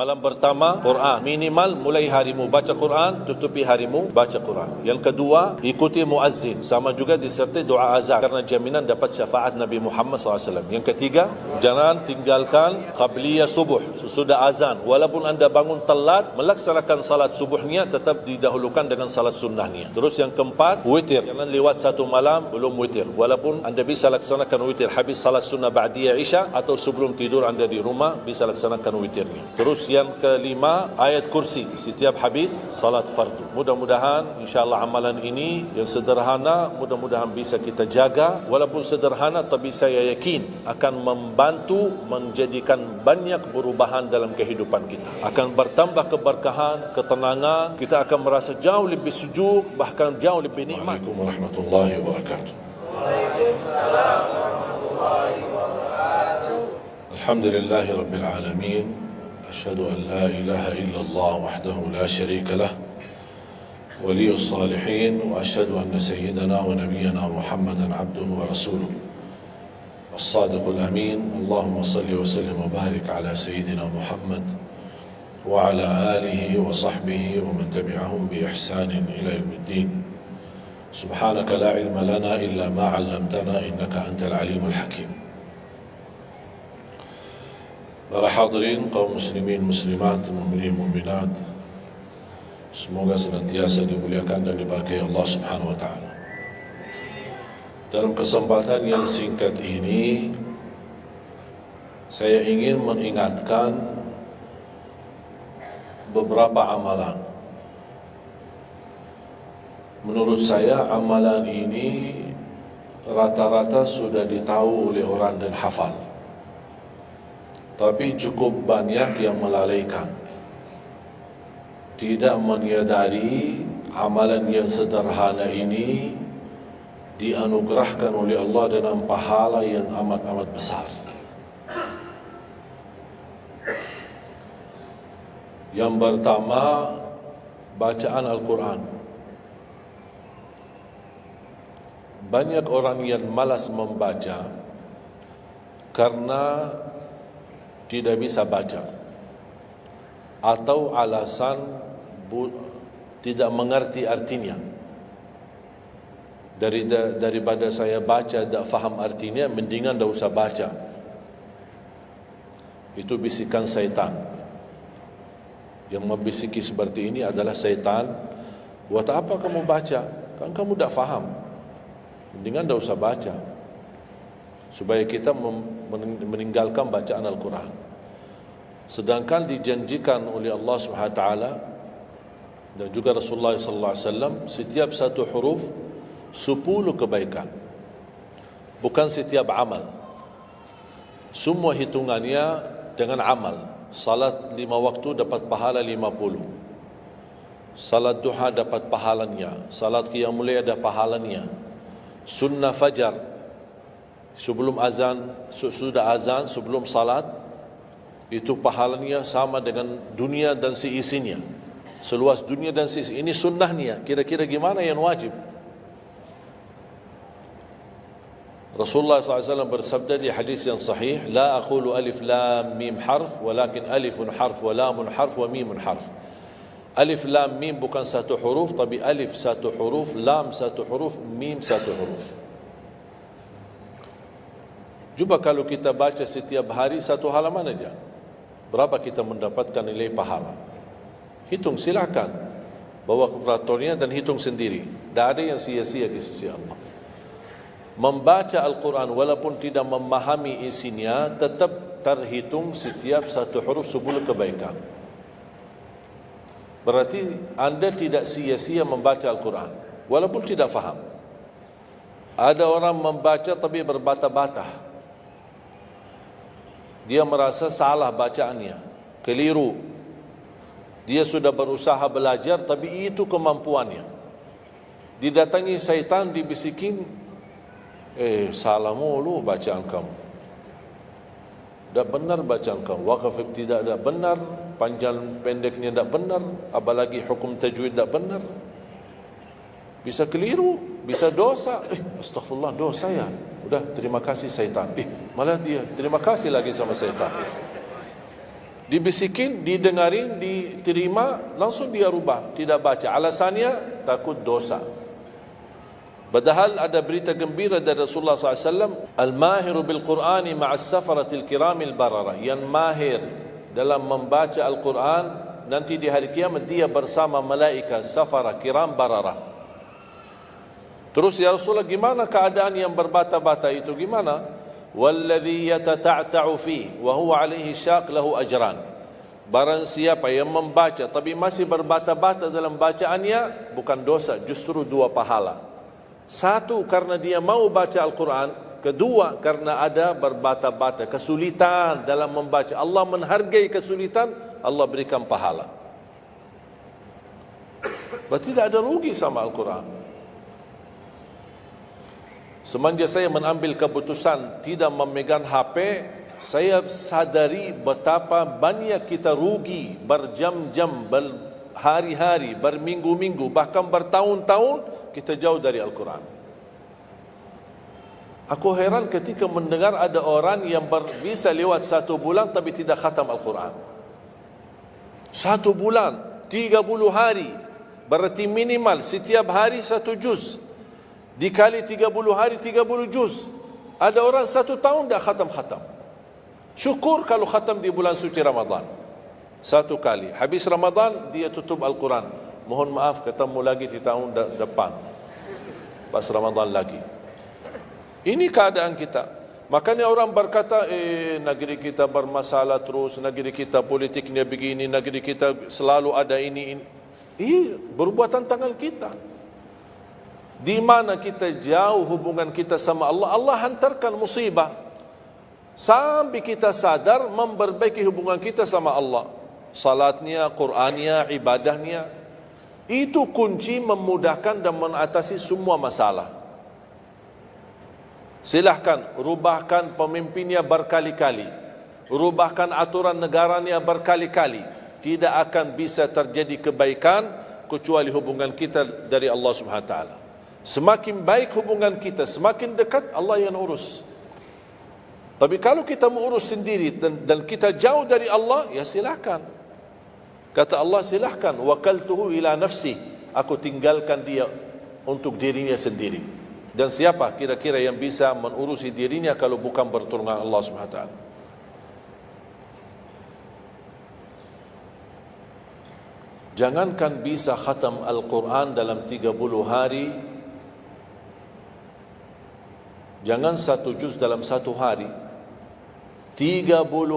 Malam pertama Quran, minimal mulai harimu baca Quran, tutupi harimu baca Quran. Yang kedua, ikuti muazzin, sama juga disertai doa azan karena jaminan dapat syafaat Nabi Muhammad SAW. Yang ketiga, jangan tinggalkan qabliyah subuh sesudah azan. Walaupun anda bangun telat, melaksanakan salat subuhnya tetap didahulukan dengan salat sunnahnya. Terus yang keempat, witir. Jangan lewat satu malam belum witir. Walaupun anda bisa laksanakan witir habis salat sunnah ba'diyah isya atau sebelum tidur anda di rumah bisa laksanakan witirnya. Terus yang kelima, ayat kursi setiap habis salat fardu. Mudah-mudahan insyaAllah amalan ini yang sederhana mudah-mudahan bisa kita jaga. Walaupun sederhana tapi saya yakin akan membantu menjadikan banyak perubahan dalam kehidupan kita. Akan bertambah keberkahan, ketenangan, kita akan merasa jauh lebih sejuk, bahkan jauh lebih nikmat. Assalamualaikum warahmatullahi wabarakatuh. Waalaikumsalam warahmatullahi wabarakatuh. Alhamdulillahi rabbil alamin. أشهد أن لا إله إلا الله وحده لا شريك له ولي الصالحين وأشهد أن سيدنا ونبينا محمدا عبده ورسوله الصادق الأمين اللهم صل وسلم وبارك على سيدنا محمد وعلى آله وصحبه ومن تبعهم بإحسان إلى يوم الدين سبحانك لا علم لنا إلا ما علمتنا إنك أنت العليم الحكيم. Para hadirin kaum muslimin muslimat, mukminin mukminat, semoga senantiasa dimuliakan dan diberkahi Allah Subhanahu wa taala. Dalam kesempatan yang singkat ini saya ingin mengingatkan beberapa amalan. Menurut saya amalan ini rata-rata sudah ditahu oleh orang dan hafal. Tapi cukup banyak yang melalaikan, tidak menyadari amalan yang sederhana ini dianugerahkan oleh Allah dengan pahala yang amat-amat besar. Yang pertama, bacaan Al-Quran. Banyak orang yang malas membaca karena tidak bisa baca atau alasan tidak mengerti artinya. Daripada saya baca tak faham artinya, mendingan tak usah baca. Itu bisikan syaitan. Yang membisiki seperti ini adalah syaitan. Buat apa kamu baca? Kan kamu tak faham. Mendingan tak usah baca, supaya kita meninggalkan bacaan Al-Quran. Sedangkan dijanjikan oleh Allah SWT dan juga Rasulullah SAW, setiap satu huruf 10 kebaikan, bukan setiap amal. Semua hitungannya dengan amal. Salat 5 waktu dapat pahala 50, salat duha dapat pahalanya, salat qiyamul lail ada pahalanya, sunnah fajar sebelum azan, sudah azan, sebelum salat, itu pahalanya sama dengan dunia dan seisinya, seluas dunia dan seisinya. Ini sunnahnya. Kira-kira gimana yang wajib? Rasulullah SAW bersabda di hadis yang sahih, la aqulu alif lam mim harf, walakin alifun harf wa lamun harf wa mimun harf. Alif lam mim bukan satu huruf, tapi alif satu huruf, lam satu huruf, mim satu huruf. Cuba kalau kita baca setiap hari satu halaman aja, berapa kita mendapatkan nilai pahala? Hitung, silakan. Bawa kalkulatornya dan hitung sendiri. Tak ada yang sia-sia di sisi Allah. Membaca Al-Quran walaupun tidak memahami isinya, tetap terhitung setiap satu huruf 10 kebaikan. Berarti anda tidak sia-sia membaca Al-Quran walaupun tidak faham. Ada orang membaca tapi berbata-bata. Dia merasa salah bacaannya, keliru. Dia sudah berusaha belajar tapi itu kemampuannya. Didatangi syaitan, dibisikin, salah mulu bacaan kamu, tak benar bacaan kamu, wakaf tidak benar, panjang pendeknya tak benar, apalagi hukum tajwid tak benar. Bisa keliru, bisa dosa. Astagfirullah, dosa ya. Udah, terima kasih syaitan. Malah dia terima kasih lagi sama syaitan. Dibisikin, didengarin, diterima, langsung dia rubah, tidak baca. Alasannya takut dosa. Padahal ada berita gembira dari Rasulullah SAW, Al-mahiru bil-Qur'ani ma'as safaratil kiramil barara. Yang mahir dalam membaca Al-Quran, nanti di hari kiamat dia bersama malaikat safara kiram barara. Terus ya Rasulullah, gimana keadaan yang berbata-bata itu? Gimana? Walladhi yatata'ta'u fi wa huwa alaihi syaq lahu ajran. Barang siapa yang membaca tapi masih berbata-bata dalam bacaannya, bukan dosa, justru 2 pahala. 1, karena dia mau baca Al-Quran. 2, karena ada berbata-bata, kesulitan dalam membaca. Allah menghargai kesulitan, Allah berikan pahala. Berarti tidak ada rugi sama Al-Quran. Semenjak saya mengambil keputusan tidak memegang HP, saya sadari betapa banyak kita rugi berjam-jam, berhari-hari, berminggu-minggu, bahkan bertahun-tahun kita jauh dari Al-Quran. Aku heran ketika mendengar ada orang yang bisa lewat 1 bulan tapi tidak khatam Al-Quran. 1 bulan, 30 hari, berarti minimal setiap hari 1 juz. Dikali 30 hari, 30 juz. Ada orang 1 tahun dah khatam-khatam. Syukur kalau khatam di bulan suci Ramadan 1 kali. Habis Ramadan dia tutup Al-Quran. Mohon maaf, ketemu lagi di tahun depan pas Ramadan lagi. Ini keadaan kita. Makanya orang berkata, negeri kita bermasalah terus, negeri kita politiknya begini, negeri kita selalu ada ini. Perbuatan tangan kita. Di mana kita jauh hubungan kita sama Allah, Allah hantarkan musibah sampai kita sadar memperbaiki hubungan kita sama Allah. Salatnya, Qur'annya, ibadahnya. Itu kunci memudahkan dan mengatasi semua masalah. Silahkan rubahkan pemimpinnya berkali-kali, rubahkan aturan negaranya berkali-kali, tidak akan bisa terjadi kebaikan kecuali hubungan kita dari Allah Subhanahu Wa Taala. Semakin baik hubungan kita, semakin dekat, Allah yang urus. Tapi kalau kita mengurus sendiri dan kita jauh dari Allah, ya silahkan. Kata Allah, silahkan, wakaltuhu ila nafsi, aku tinggalkan dia untuk dirinya sendiri. Dan siapa kira-kira yang bisa mengurusi dirinya kalau bukan bertolongan Allah Subhanahu Wa Taala? Jangankan bisa khatam Al-Quran dalam 30 hari, jangan 1 juz dalam 1 hari, 30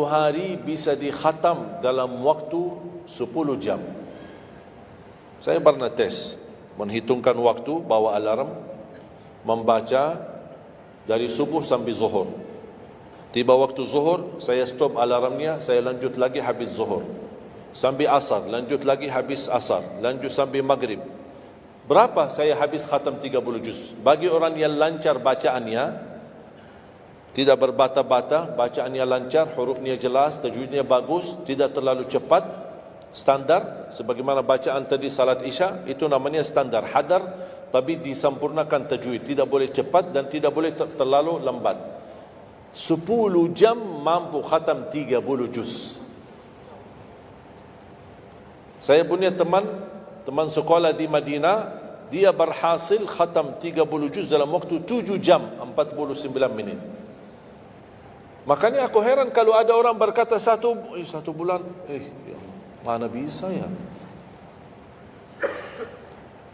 hari bisa dikhatam dalam waktu 10 jam. Saya pernah tes, menghitungkan waktu, bawa alarm, membaca dari subuh sampai zuhur. Tiba waktu zuhur, saya stop alarmnya, saya lanjut lagi habis zuhur. Sampai asar, lanjut lagi habis asar, lanjut sampai maghrib. Berapa saya habis khatam 30 juz? Bagi orang yang lancar bacaannya, tidak berbata-bata, bacaannya lancar, hurufnya jelas, tajwidnya bagus, tidak terlalu cepat, standar, sebagaimana bacaan tadi salat isya, itu namanya standar, hadar, tapi disempurnakan tajwid, tidak boleh cepat dan tidak boleh terlalu lambat. 10 jam mampu khatam 30 juz. Saya punya teman sekolah di Madinah, dia berhasil khatam 30 juz dalam waktu 7 jam 49 menit. Makanya aku heran kalau ada orang berkata 1 bulan, ya mana bisa ya?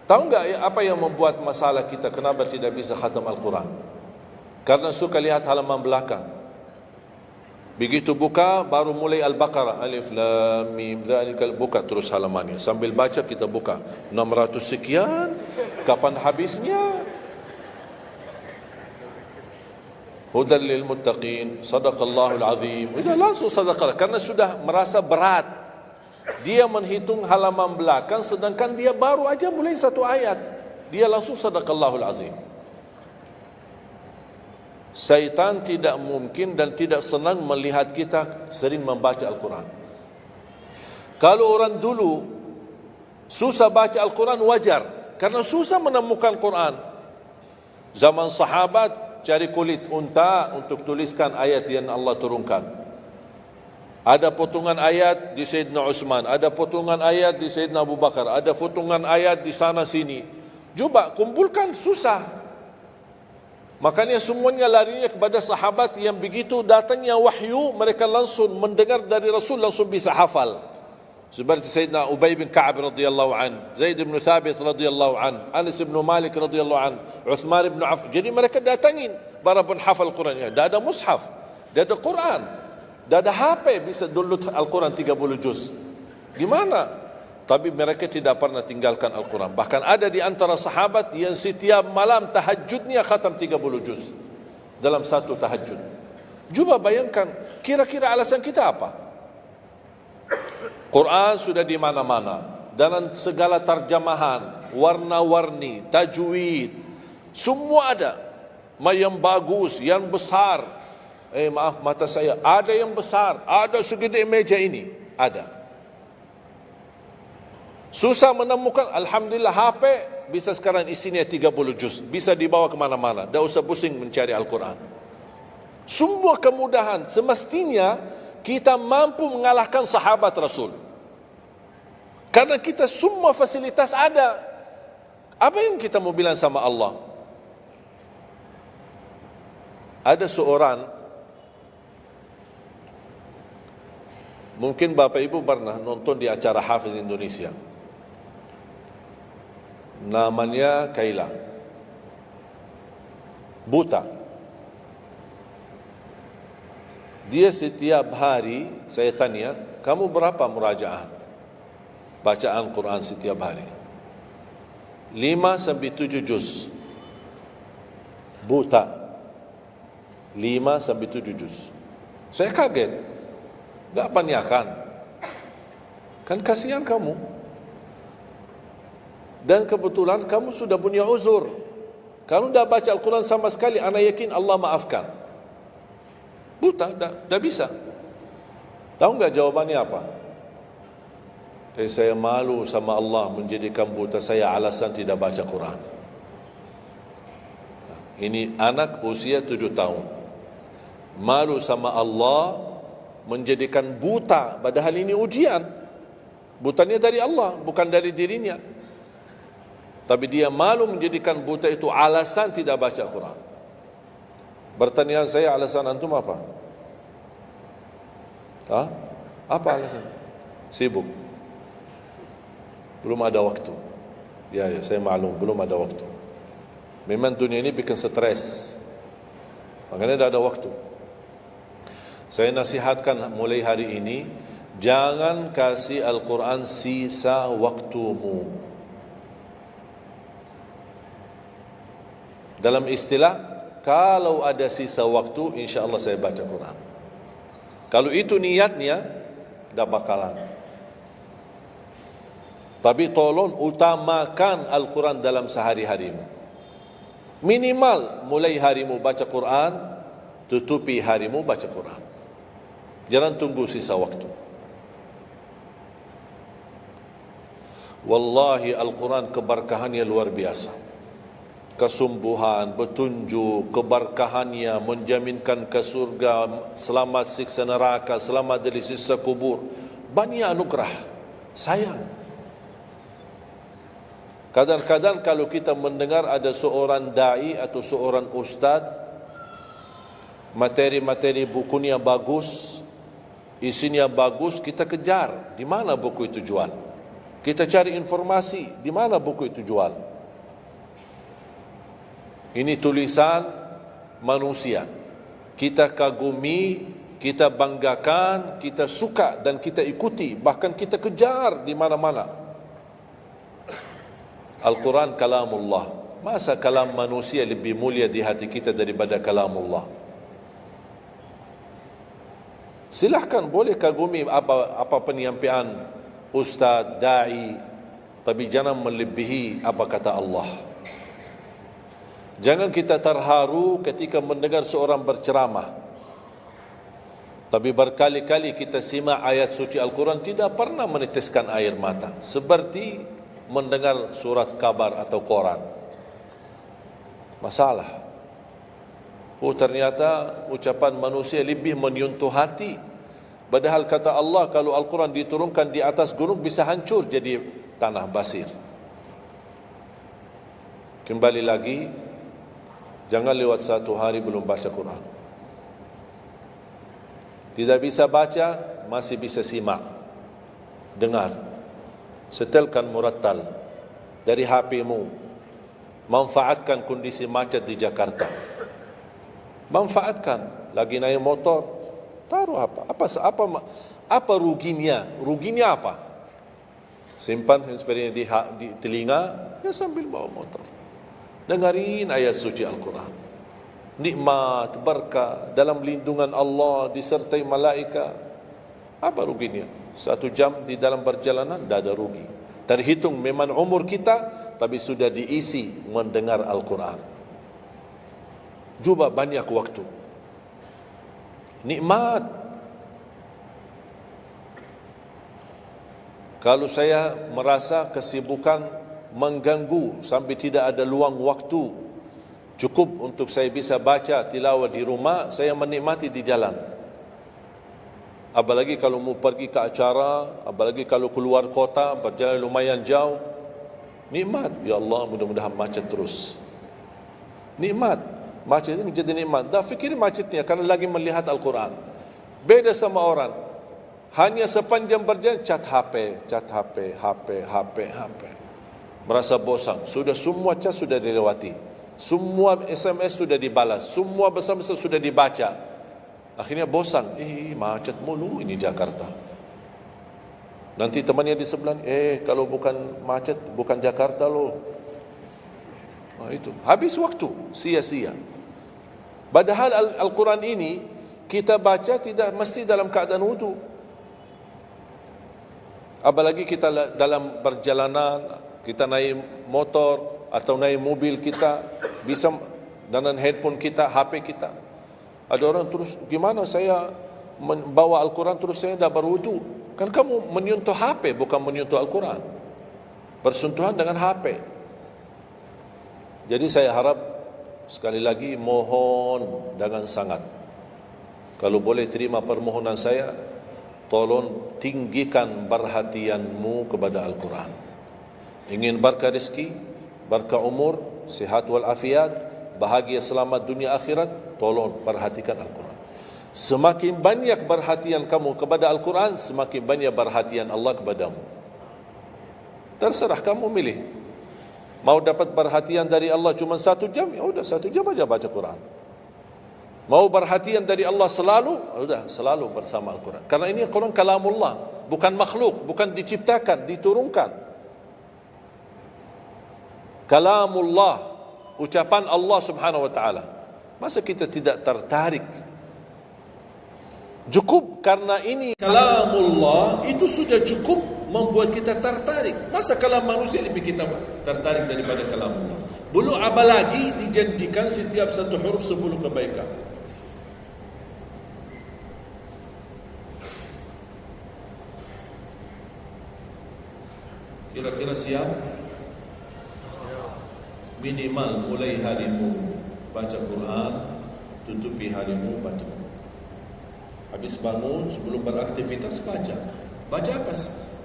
Tahu enggak ya, apa yang membuat masalah kita kenapa tidak bisa khatam Al-Quran? Karena suka lihat halaman belakang. Begitu buka baru mulai Al-Baqarah, Alif Lam Mim Dzalikal, buka terus halamannya. Sambil baca kita buka 600 sekian, kapan habisnya? Hudal lil muttaqin, sadaqallahul azim. Sudah langsung sadaqah karena sudah merasa berat. Dia menghitung halaman belakang sedangkan dia baru aja mulai 1 ayat. Dia langsung sadaqallahul azim. Syaitan tidak mungkin dan tidak senang melihat kita sering membaca Al-Quran. Kalau orang dulu susah baca Al-Quran wajar, karena susah menemukan Quran. Zaman sahabat cari kulit unta untuk tuliskan ayat yang Allah turunkan. Ada potongan ayat di Sayyidina Utsman, ada potongan ayat di Sayyidina Abu Bakar, ada potongan ayat di sana sini. Cuba kumpulkan, susah. Makanya semuanya larinya kepada sahabat yang begitu datangnya wahyu, mereka langsung mendengar dari Rasul, langsung bisa hafal. Seperti Sayyidina Ubay bin Ka'ab radhiyallahu an, Zaid bin Thabit radhiyallahu an, Anas bin Malik radhiyallahu an, Uthman bin Affan. Jadi mereka datangin para penghafal Quran. Dah ada mushaf, dah ada Quran, dah ada HP bisa download Al-Quran 30 juz. Gimana? Tapi mereka tidak pernah tinggalkan Al-Quran. Bahkan ada di antara sahabat yang setiap malam tahajudnya khatam 30 juz dalam satu tahajud. Cuba bayangkan, kira-kira alasan kita apa? Quran sudah di mana-mana, dalam segala terjemahan, warna-warni, tajwid, semua ada. Yang bagus, yang besar. Maaf, mata saya, ada yang besar, ada segede meja ini, ada. Susah menemukan, alhamdulillah HP bisa sekarang isinya 30 juz, bisa dibawa kemana-mana, tak usah pusing mencari Al-Quran. Semua kemudahan, semestinya kita mampu mengalahkan sahabat Rasul. Karena kita semua fasilitas ada. Apa yang kita mau bilang sama Allah? Ada seorang, mungkin Bapak Ibu pernah nonton di acara Hafiz Indonesia, namanya Kaila, buta. Dia setiap hari, saya tanya, kamu berapa murajaah bacaan Quran setiap hari? 5 sampai 7 juz. Buta, 5 sampai 7 juz. Saya kaget, tak panyakan, kan kasihan kamu. Dan kebetulan kamu sudah punya uzur, kamu dah baca Al-Quran sama sekali, ana yakin Allah maafkan. Buta, dah bisa. Tahu enggak jawabannya apa? Saya malu sama Allah menjadikan buta saya alasan tidak baca Quran. Ini anak usia 7 tahun, malu sama Allah menjadikan buta, padahal ini ujian. Butanya dari Allah, bukan dari dirinya. Tapi dia malu menjadikan buta itu alasan tidak baca Quran. Pertanyaan saya, alasan antum apa? Apa alasan? Sibuk, belum ada waktu. Ya, saya maklum, belum ada waktu. Memang dunia ini bikin stres, makanya tidak ada waktu. Saya nasihatkan mulai hari ini, jangan kasih Al-Quran sisa waktumu. Dalam istilah, kalau ada sisa waktu, insya Allah saya baca Quran. Kalau itu niatnya, dah bakalan. Tapi tolong utamakan Al-Quran dalam sehari-harimu. Minimal mulai harimu baca Quran, tutupi harimu baca Quran. Jangan tunggu sisa waktu. Wallahi Al-Quran keberkahannya luar biasa. Kesumbuhan, petunjuk, keberkahannya, menjaminkan ke surga, selamat siksa neraka, selamat dari siksa kubur. Banyak anugerah. Sayang, kadang-kadang kalau kita mendengar ada seorang da'i atau seorang ustaz, materi-materi bukunya bagus, isinya bagus, kita kejar. Di mana buku itu jual? Kita cari informasi, di mana buku itu jual? Ini tulisan manusia. Kita kagumi, kita banggakan, kita suka dan kita ikuti, bahkan kita kejar di mana-mana. Al-Quran kalamullah. Masa kalam manusia lebih mulia di hati kita daripada kalamullah? Silahkan, boleh kagumi apa penyampaian ustaz, da'i, tapi jangan melebihi apa kata Allah. Jangan kita terharu ketika mendengar seorang berceramah, tapi berkali-kali kita simak ayat suci Al-Quran tidak pernah meneteskan air mata, seperti mendengar surat kabar atau koran. Masalah. Ternyata ucapan manusia lebih menyentuh hati Padahal kata Allah, kalau Al-Quran diturunkan di atas gunung bisa hancur jadi tanah basir. Kembali lagi, jangan lewat satu hari belum baca Quran. Tidak bisa baca, masih bisa simak, dengar. Setelkan murattal dari HP-mu. Manfaatkan kondisi macet di Jakarta. Manfaatkan. Lagi naik motor, taruh apa ruginya? Ruginya apa? Simpan handsfree di telinga, ya sambil bawa motor. Dengarin ayat suci Al-Quran. Nikmat, berkah, dalam lindungan Allah, disertai malaikat. Apa ruginya? 1 jam di dalam perjalanan, tidak ada rugi. Terhitung memang umur kita, tapi sudah diisi mendengar Al-Quran. Juga banyak waktu. Nikmat. Kalau saya merasa kesibukan mengganggu sampai tidak ada luang waktu cukup untuk saya bisa baca tilawah di rumah, saya menikmati di jalan. Apalagi kalau mau pergi ke acara, apalagi kalau keluar kota, berjalan lumayan jauh, nikmat. Ya Allah, mudah-mudahan macet terus. Nikmat. Macet ini menjadi nikmat. Dah fikir macetnya karena lagi melihat Al-Quran. Beda sama orang, hanya sepanjang berjalan cat HP, HP. Merasa bosan. Sudah semua cat sudah dilewati, semua SMS sudah dibalas, semua pesan-pesan sudah dibaca. Akhirnya bosan. Macet mulu ini Jakarta. Nanti temannya di sebelah, kalau bukan macet, bukan Jakarta loh. Itu habis waktu, sia-sia. Padahal Al-Quran ini kita baca tidak mesti dalam keadaan wudu. Apalagi kita dalam perjalanan, kita naik motor atau naik mobil, kita bisa dengan handphone kita, HP kita. Ada orang terus, gimana saya membawa Al-Quran terus saya tidak berwudu? Kan kamu menyentuh HP, bukan menyentuh Al-Quran. Bersentuhan dengan HP. Jadi saya harap, sekali lagi mohon dengan sangat, kalau boleh terima permohonan saya, tolong tinggikan perhatianmu kepada Al-Quran. Ingin berkah rezeki, berkah umur, sihat wal afiat, bahagia selamat dunia akhirat, tolong perhatikan Al-Quran. Semakin banyak perhatian kamu kepada Al-Quran, semakin banyak perhatian Allah kepadamu. Terserah kamu milih. Mau dapat perhatian dari Allah cuma 1 jam, ya udah 1 jam aja baca Quran. Mau perhatian dari Allah selalu, sudah selalu bersama Al-Quran. Karena ini Al-Quran kalamullah, bukan makhluk, bukan diciptakan, diturunkan. Kalamullah, ucapan Allah Subhanahu wa taala. Masa kita tidak tertarik? Cukup karena ini kalamullah, itu sudah cukup membuat kita tertarik. Masa kalam manusia lebih kita tertarik daripada kalamullah? Belum apalagi dijadikan setiap satu huruf 10 kebaikan. Kira-kira siap? Minimal mulai harimu baca Quran, tutupi harimu baca Quran. Habis bangun, sebelum beraktivitas baca. Baca apa?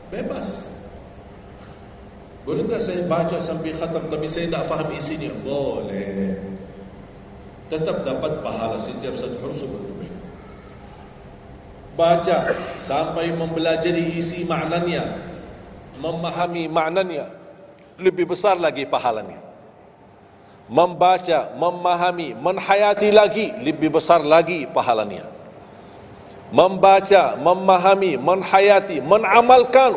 Bebas. Boleh tak saya baca sampai khatam tapi saya tak faham isinya? Boleh. Tetap dapat pahala setiap satu huruf sebelum. Baca sampai mempelajari isi maknanya, memahami maknanya, lebih besar lagi pahalanya. Membaca, memahami, menhayati lagi, lebih besar lagi pahalanya. Membaca, memahami, menhayati, menamalkan,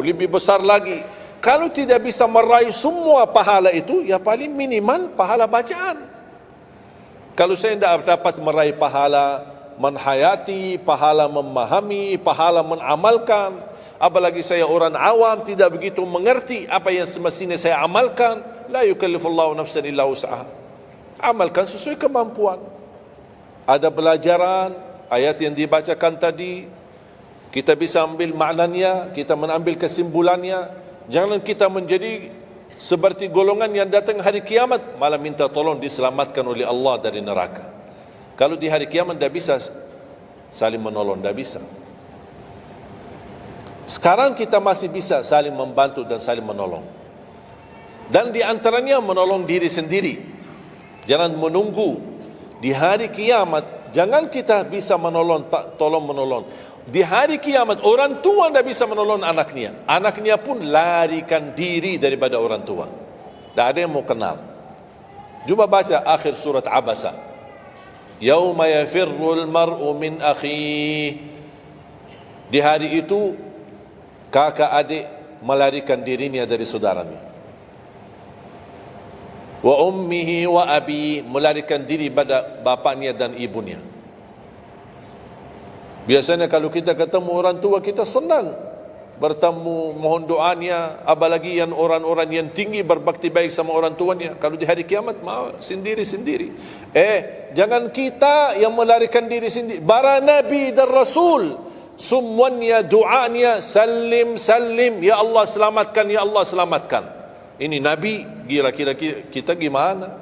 lebih besar lagi. Kalau tidak bisa meraih semua pahala itu, ya paling minimal pahala bacaan. Kalau saya tidak dapat meraih pahala menhayati, pahala memahami, pahala menamalkan, apalagi saya orang awam tidak begitu mengerti apa yang semestinya saya amalkan, la yukallifullahu nafsan illa wus'aha. Amalkan sesuai kemampuan. Ada pelajaran ayat yang dibacakan tadi, kita bisa ambil maknanya, kita mengambil kesimpulannya. Jangan kita menjadi seperti golongan yang datang hari kiamat malah minta tolong diselamatkan oleh Allah dari neraka. Kalau di hari kiamat tidak bisa saling menolong, tidak bisa. Sekarang kita masih bisa saling membantu dan saling menolong. Dan di antaranya menolong diri sendiri. Jangan menunggu di hari kiamat. Jangan kita bisa menolong, tolong menolong. Di hari kiamat orang tua tidak bisa menolong anaknya. Anaknya pun larikan diri daripada orang tua. Tak ada yang mau kenal. Cuba baca akhir surat Abasa. Yauma yafirrul mar'u min akhi. Di hari itu kakak adik melarikan dirinya dari saudaranya. Wa ummihi wa abi, melarikan diri pada bapaknya dan ibunya. Biasanya kalau kita ketemu orang tua kita senang bertemu, mohon doanya, apalagi yang orang-orang yang tinggi berbakti baik sama orang tuanya. Kalau di hari kiamat mau sendiri-sendiri. Jangan kita yang melarikan diri sendiri. Para nabi dan rasul semuanya doanya salim salim, ya Allah selamatkan, ya Allah selamatkan. Ini nabi, kira-kira kita gimana?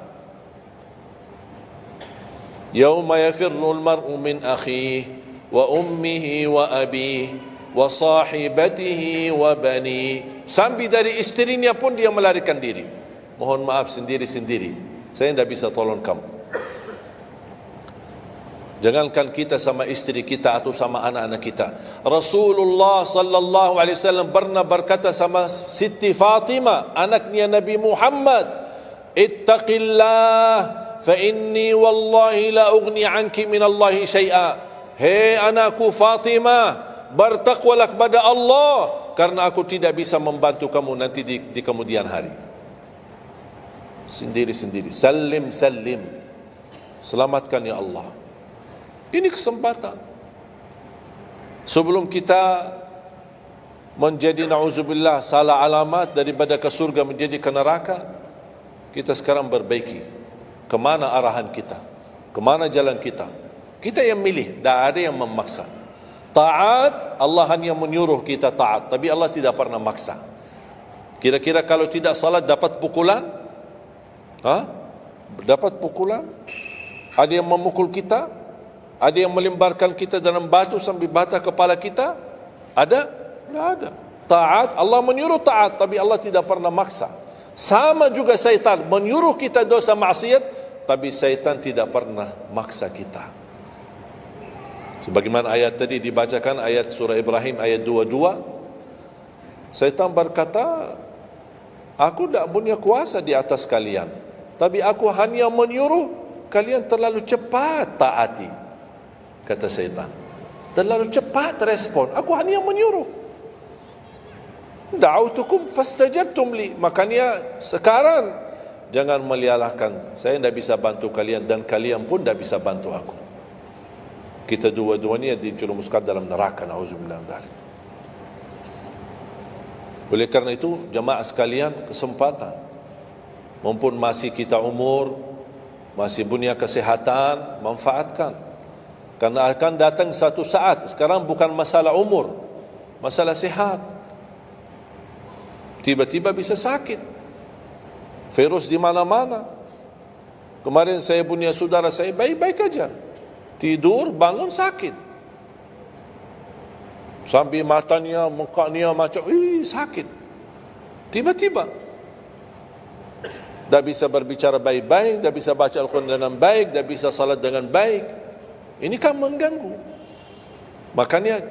Yauma yafirrul mar'u min akhihi wa ummihi wa abihi wa sahibatihi wa bani. Sampai dari istrinya pun dia melarikan diri. Mohon maaf sendiri-sendiri, saya tidak bisa tolong kamu. Jangankan kita sama istri kita atau sama anak-anak kita. Rasulullah sallallahu alaihi wasallam pernah berkata sama Siti Fatimah, anaknya Nabi Muhammad, ittaqillah fa inni wallahi la ughni anki min Allahi syai'a. Hei anakku Fatimah, bertakwalah kepada Allah, karena aku tidak bisa membantu kamu nanti di kemudian hari. Sendiri-sendiri, salim salim, selamatkan ya Allah. Ini kesempatan. Sebelum kita menjadi na'udzubillah salah alamat daripada ke surga menjadi ke neraka, kita sekarang perbaiki kemana arahan kita, kemana jalan kita. Kita yang milih, tidak ada yang memaksa. Taat, Allah hanya menyuruh kita taat, tapi Allah tidak pernah maksa. Kira-kira kalau tidak salat dapat pukulan? Dapat pukulan? Ada yang memukul kita? Ada yang melemparkan kita dalam batu sampai bata kepala kita? Ada? Tidak ada. Taat, Allah menyuruh taat, tapi Allah tidak pernah maksa. Sama juga syaitan, menyuruh kita dosa maksiat, tapi syaitan tidak pernah maksa kita. Sebagaimana ayat tadi dibacakan, ayat surah Ibrahim ayat 22, syaitan berkata, aku tidak punya kuasa di atas kalian, tapi aku hanya menyuruh kalian terlalu cepat taati. Kata syaitan, terlalu cepat respon, aku hanya menyuruh. Da'autukum fastajabtum li. Makanya sekarang jangan menyalahkan, saya tidak bisa bantu kalian dan kalian pun tidak bisa bantu aku. Kita dua-duanya dijerumuskan dalam neraka, na'udzubillah min dzalik. Oleh karena itu jemaah sekalian, kesempatan mumpun masih kita umur, masih punya kesehatan, manfaatkan. Karena akan datang satu saat, sekarang bukan masalah umur, masalah sehat. Tiba-tiba bisa sakit, virus di mana-mana. Kemarin saya punya saudara saya baik-baik aja, tidur bangun sakit, sampai matanya, mukanya macam sakit. Tiba-tiba tak bisa berbicara baik-baik, tak bisa baca Al-Quran dengan baik, tak bisa salat dengan baik. Ini kan mengganggu. Makanya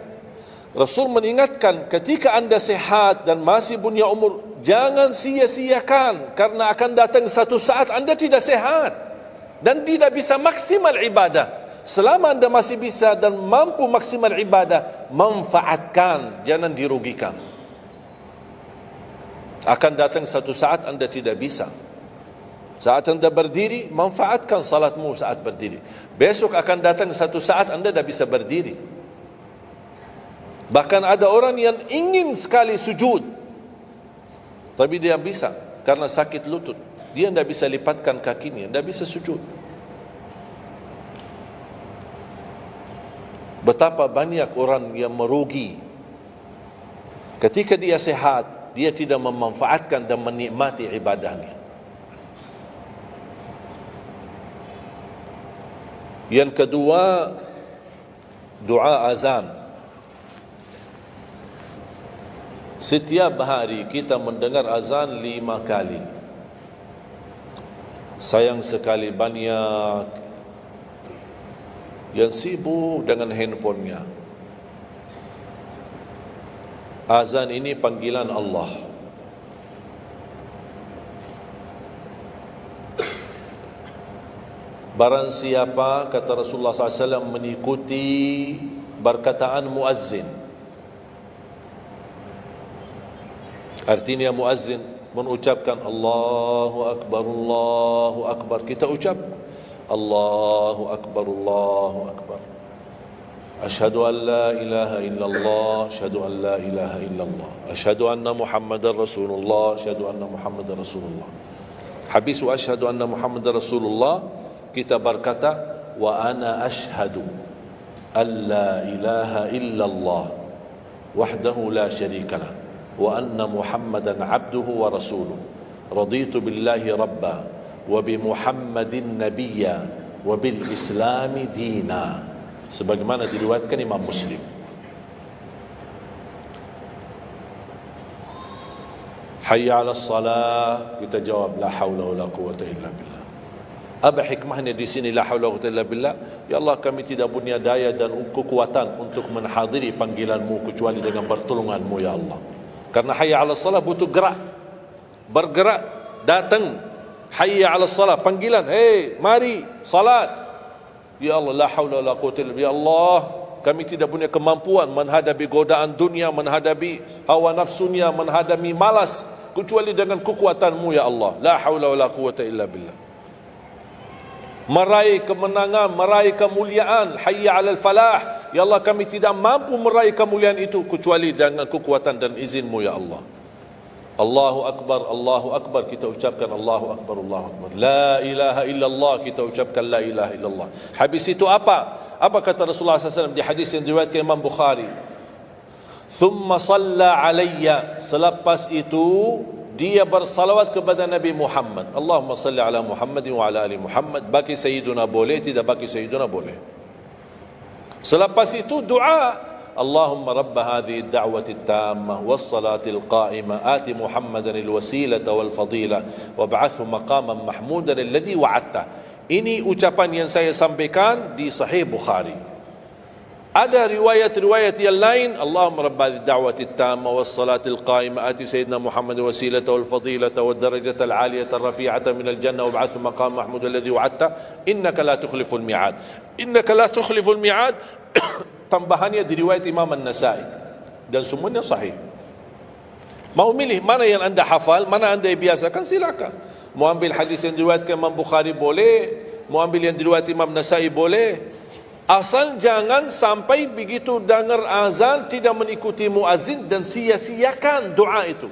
Rasul mengingatkan, ketika anda sehat dan masih punya umur, jangan sia-siakan, karena akan datang satu saat anda tidak sehat dan tidak bisa maksimal ibadah. Selama anda masih bisa dan mampu maksimal ibadah, manfaatkan, jangan dirugikan. Akan datang satu saat anda tidak bisa. Saat anda berdiri, manfaatkan salatmu saat berdiri. Besok akan datang satu saat anda tidak bisa berdiri. Bahkan ada orang yang ingin sekali sujud, tapi dia bisa karena sakit lutut. Dia tidak bisa lipatkan kakinya, tidak bisa sujud. Betapa banyak orang yang merugi ketika dia sehat, dia tidak memanfaatkan dan menikmati ibadahnya. Yang kedua, doa azan. Setiap hari kita mendengar azan 5 kali. Sayang sekali banyak yang sibuk dengan handphonenya. Azan ini panggilan Allah. Barang siapa, kata Rasulullah SAW, mengikuti perkataan muazzin. Artinya muazzin mengucapkan Allahu Akbar, kita ucap Allahu Akbar. Asyhadu an la ilaha illallah, asyhadu an la ilaha illallah, asyhadu anna Muhammadar Rasulullah, asyhadu anna Muhammadar Rasulullah. Habis wa asyhadu anna Muhammadar Rasulullah, kita berkata wa ana asyhadu an la ilaha illallah wahdahu la syarikalah wa anna Muhammadan abduhu wa rasuluh. Raditu billahi rabba wa bi Muhammadin nabiyya wa bil islami dina, sebagaimana diriwayatkan Imam Muslim. Hayya 'alas salah, kita jawab la haula wala quwwata illa billah. Apa hikmahnya di sini la haula wala quwwata illa billah? Ya Allah, kami tidak punya daya dan kekuatan untuk menghadiri panggilan-Mu kecuali dengan pertolongan-Mu ya Allah. Karena hayya 'alas salah butuh gerak, bergerak, datang. Hayya 'alas salah, panggilan, hey mari salat. Ya Allah, la haula wala quwwata illa billah. Ya Allah, kami tidak punya kemampuan menghadapi godaan dunia, menghadapi hawa nafsunya, menghadapi malas kecuali dengan kekuatan-Mu ya Allah. La haula wala quwwata illa billah. Meraih kemenangan, meraih kemuliaan, hayya 'alal falah. Ya Allah, kami tidak mampu meraih kemuliaan itu kecuali dengan kekuatan dan izin-Mu ya Allah. Allahu Akbar, kita ucapkan Allahu Akbar. La ilaha illallah, kita ucapkan la ilaha illallah. Habis itu apa? Apa kata Rasulullah SAW di hadis yang diriwayatkan Imam Bukhari? Thumma salla alayya, selepas itu dia bersalawat kepada Nabi Muhammad. Allahumma salli ala Muhammad wa ala ali Muhammad. Bagi Sayyiduna boleh, tidak bagi Sayyiduna boleh. Selepas itu doa, Allahumma rabb hadhihi ad-da'wati at-tammah was-salati al-qa'imah ati Muhammadan al-wasilata wal-fadilah wab'athhu maqaman mahmudan alladhi wa'adta. Ini ucapan yang saya sampaikan di Sahih Bukhari. Ada riwayat-riwayat yang lain, Allahumma rabb hadhihi ad-da'wati at-tammah was-salati al-qa'imah ati sayyidina Muhammadan al-wasilata wal-fadilata wad-darajata al-'aliyata ar-rafi'ata min al-jannah wab'athhu maqaman mahmudan alladhi wa'adta innaka la tukhliful mi'ad. Innaka la tukhliful mi'ad. Tambahannya diriwayat Imam An-Nasai dan semuanya sahih. Mau milih mana yang anda hafal, mana anda biasakan, silakan. Mau ambil hadis yang diriwayatkan Imam Bukhari boleh, mau ambil yang diriwayat Imam Nasai boleh. Asal jangan sampai begitu dengar azan tidak mengikuti muazzin dan sia-siakan doa itu.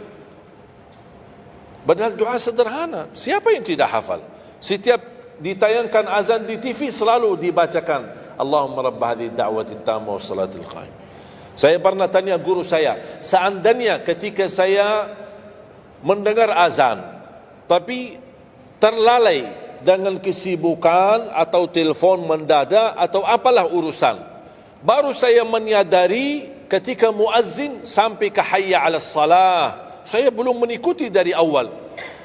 Padahal doa sederhana. Siapa yang tidak hafal? Setiap ditayangkan azan di TV selalu dibacakan Allahumma rabb hadhihi ad-da'wati at-tammah was-salatil qa'imah. Saya pernah tanya guru saya, seandainya ketika saya mendengar azan tapi terlalai dengan kesibukan atau telefon mendadak atau apalah urusan, baru saya menyadari ketika muazzin sampai ke hayya 'alas salah, saya belum mengikuti dari awal.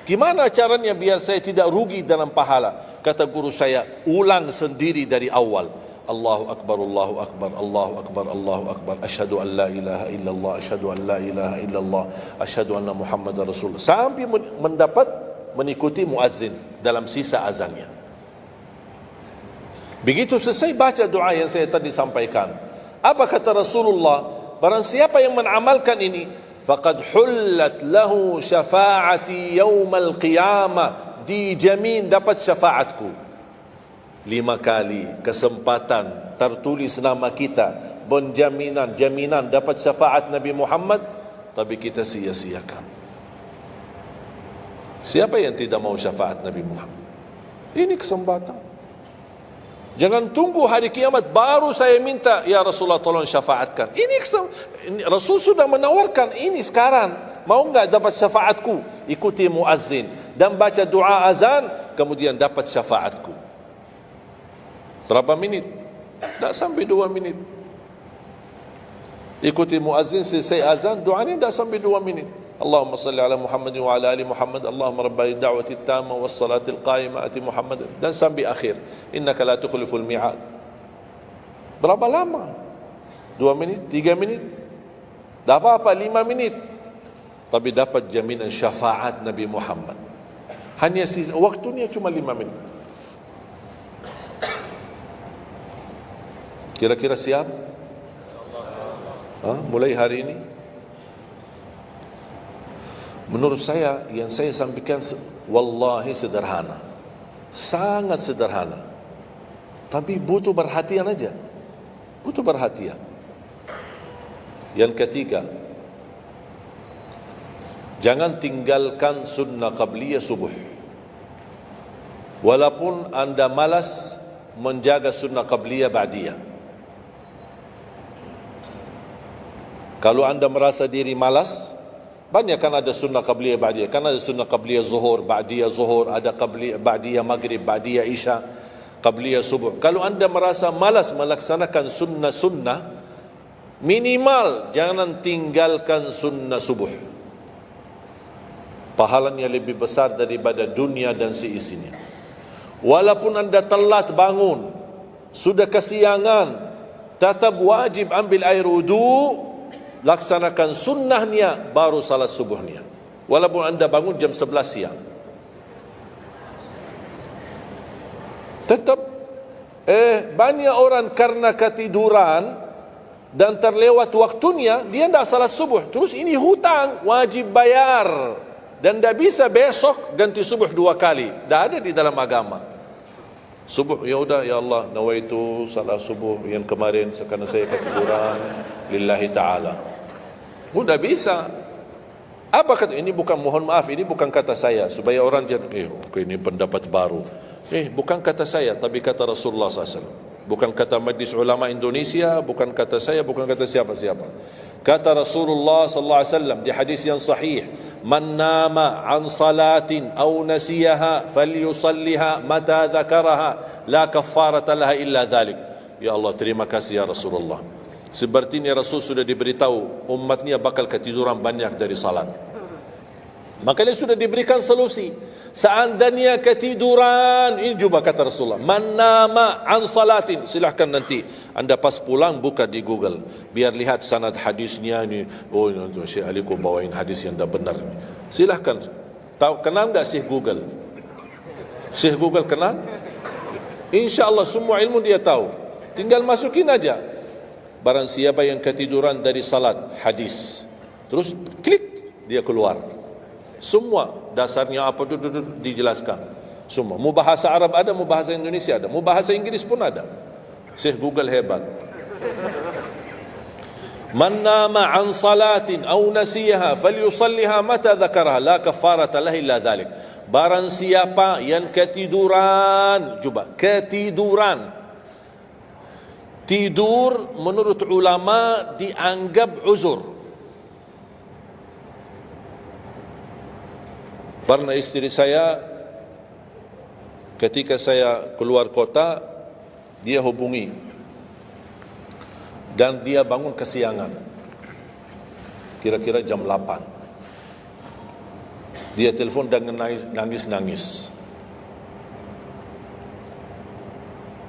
Gimana caranya biar saya tidak rugi dalam pahala? Kata guru saya, ulang sendiri dari awal. Allahu Akbar, Allahu Akbar, Allahu Akbar, Allahu Akbar. Asyhadu an la ilaha illallah, asyhadu an la ilaha illallah, asyhadu anna Muhammadar Rasulullah. Sampai mendapat mengikuti muazzin dalam sisa azannya. Begitu selesai baca doa yang saya tadi sampaikan. Apa kata Rasulullah? Barang siapa yang mengamalkan ini, faqad hullat lahu syafa'ati yaumal qiyamah, dijamin dapat syafaatku. 5 kali kesempatan tertulis nama kita, jaminan dapat syafaat Nabi Muhammad, tapi kita sia-siakan. Siapa yang tidak mau syafaat Nabi Muhammad? Ini kesempatan. Jangan tunggu hari kiamat baru saya minta, ya Rasulullah tolong syafaatkan. Ini Rasul sudah menawarkan ini sekarang. Mau enggak dapat syafaatku? Ikuti muazzin dan baca doa azan, kemudian dapat syafaatku. Berapa minit? Tak sampai 2 minit. Ikuti muazzin, selesai azan, doa ni dah sampai 2 minit. Allahumma salli ala Muhammad wa ala ali Muhammad, Allahumma rabbani da'wati tamma was salatil qa'imah ati Muhammad, dan sampai akhir, innaka la tukhliful mi'ad. Berapa lama? 2 minit, 3 minit, dah apa-apa 5 minit, tapi dapat jaminan syafaat Nabi Muhammad. Hanya waktunya cuma 5 minit. Kira-kira siap? Mulai hari ini. Menurut saya, yang saya sampaikan wallahi sederhana, sangat sederhana, tapi butuh perhatian aja, butuh perhatian. Yang ketiga, jangan tinggalkan sunnah qabliyah subuh. Walaupun anda malas menjaga sunnah qabliyah ba'diyah. Kalau anda merasa diri malas, banyak kan ada sunnah qabliyah ba'diyah, kan ada sunnah qabliyah zuhur, ba'diyah zuhur, ada qabliyah ba'diyah maghrib, ba'diyah isya, qabliyah subuh. Kalau anda merasa malas melaksanakan sunnah-sunnah, minimal jangan tinggalkan sunnah subuh. Pahalanya lebih besar daripada dunia dan seisinya. Walaupun anda telat bangun, sudah kesiangan, tetap wajib ambil air wudu, laksanakan sunnahnya, baru salat subuhnya. Walaupun anda bangun jam 11 siang. Tetap banyak orang karena ketiduran dan terlewat waktunya, dia tidak salat subuh. Terus ini hutang, wajib bayar, dan tidak bisa besok ganti subuh 2 kali. Tidak ada di dalam agama. Subuh, ya udah, ya Allah, nawaitu salat subuh yang kemarin karena saya ketiduran lillahi ta'ala. Udah bisa. Apa kata ini? Bukan, mohon maaf, ini bukan kata saya supaya orang jangan ini pendapat baru. Bukan kata saya, tapi kata Rasulullah SAW. Bukan kata Majlis Ulama Indonesia, bukan kata saya, bukan kata siapa-siapa. Kata Rasulullah SAW di hadis yang sahih, man nama an salatin aw nasiyaha falyusalliha mata dzakaraha la kaffarata laha illa dzalik. Ya Allah, terima kasih ya Rasulullah. Sepertinya Rasul sudah diberitahu umatnya bakal ketiduran banyak dari salat. Maka dia sudah diberikan solusi. Seandainya ketiduran, ini juga kata Rasulullah, man nama an salatin, silahkan nanti anda pas pulang buka di Google, biar lihat sanad hadisnya ini. Oh, Syekh Ali kau bawain hadis yang dah benar. Silahkan. Tahu, kenal enggak Syekh Google? Syekh Google kenal? InsyaAllah semua ilmu dia tahu. Tinggal masukin aja. Barang siapa yang ketiduran dari salat, hadis, terus klik, dia keluar. Semua dasarnya apa itu dijelaskan. Semua. Mau bahasa Arab ada, mau bahasa Indonesia ada, mau bahasa Inggris pun ada. Syekh Google hebat. Man nama an salatin aw nasiyaha falyusalliha mata dzakaraha la kafarata lahu illa dzalik. Barang siapa yang ketiduran, coba ketiduran. Tidur menurut ulama dianggap uzur. Pernah istri saya ketika saya keluar kota, dia hubungi dan dia bangun kesiangan, kira-kira jam 8. Dia telefon dan nangis.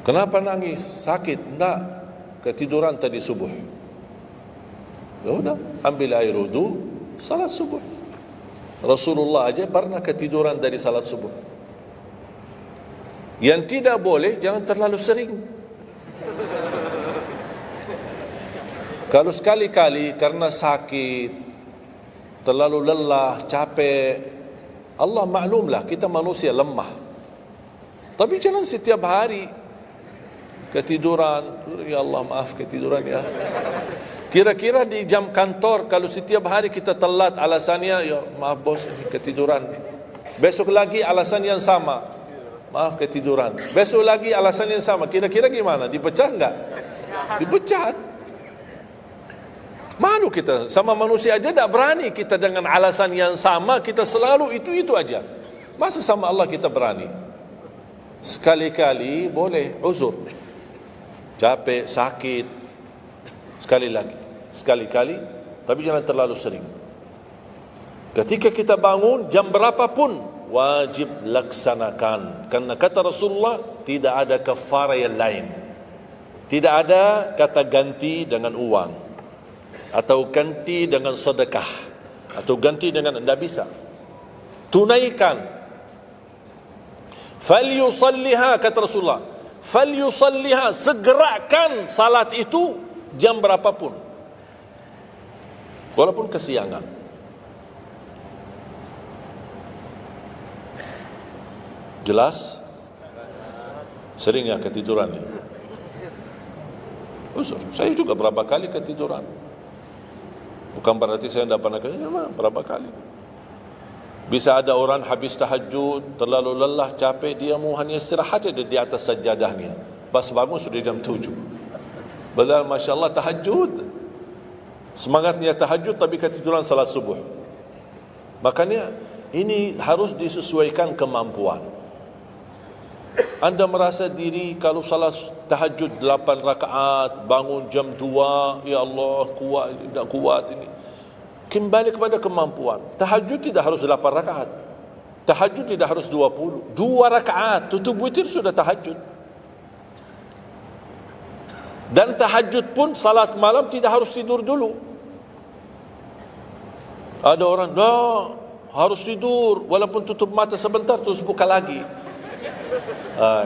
Kenapa nangis? Sakit? Enggak, ketiduran tadi subuh. Ya udah, ambil air wudu, salat subuh. Rasulullah aja pernah ketiduran dari salat subuh. Yang tidak boleh, jangan terlalu sering. Kalau sekali-kali karena sakit, terlalu lelah, capek, Allah maklumlah kita manusia lemah. Tapi jangan setiap hari ketiduran. Ya Allah, maaf ketiduran ya. Kira-kira di jam kantor, kalau setiap hari kita telat, alasannya, ya maaf bos, ketiduran. Besok lagi alasan yang sama, maaf ketiduran. Besok lagi alasan yang sama. Kira-kira gimana? Dipecat enggak? Dipecat. Malu kita, sama manusia aja tak berani kita dengan alasan yang sama, kita selalu itu aja. Masa sama Allah kita berani? Sekali-kali boleh uzur. Capek, sakit. Sekali lagi, sekali-kali, tapi jangan terlalu sering. Ketika kita bangun, jam berapapun wajib laksanakan. Karena kata Rasulullah, tidak ada kafara yang lain. Tidak ada kata ganti dengan uang, atau ganti dengan sedekah, atau ganti dengan, tidak bisa. Tunaikan. Falyusalliha, kata Rasulullah, falyusalliha, segerakan salat itu jam berapapun, walaupun kesiangan. Jelas? Seringnya ketiduran ya? Saya juga berapa kali ketiduran. Bukan berarti saya tidak pernah ketiduran, berapa kali. Bisa ada orang habis tahajud, terlalu lelah, capek, dia mau hanya istirahat saja di atas sajadahnya. Pas bangun sudah jam 7. Padahal Masya Allah tahajud. Semangatnya tahajud tapi ketiduran salat subuh. Makanya ini harus disesuaikan kemampuan. Anda merasa diri kalau salat tahajud 8 rakaat, bangun jam 2, ya Allah kuat, tidak kuat ini. Kembali kepada kemampuan. Tahajud tidak harus 8 rakaat. Tahajud tidak harus 20. 2 rakaat, tutup witir sudah tahajud. Dan tahajud pun salat malam tidak harus tidur dulu. Ada orang, harus tidur, walaupun tutup mata sebentar terus buka lagi.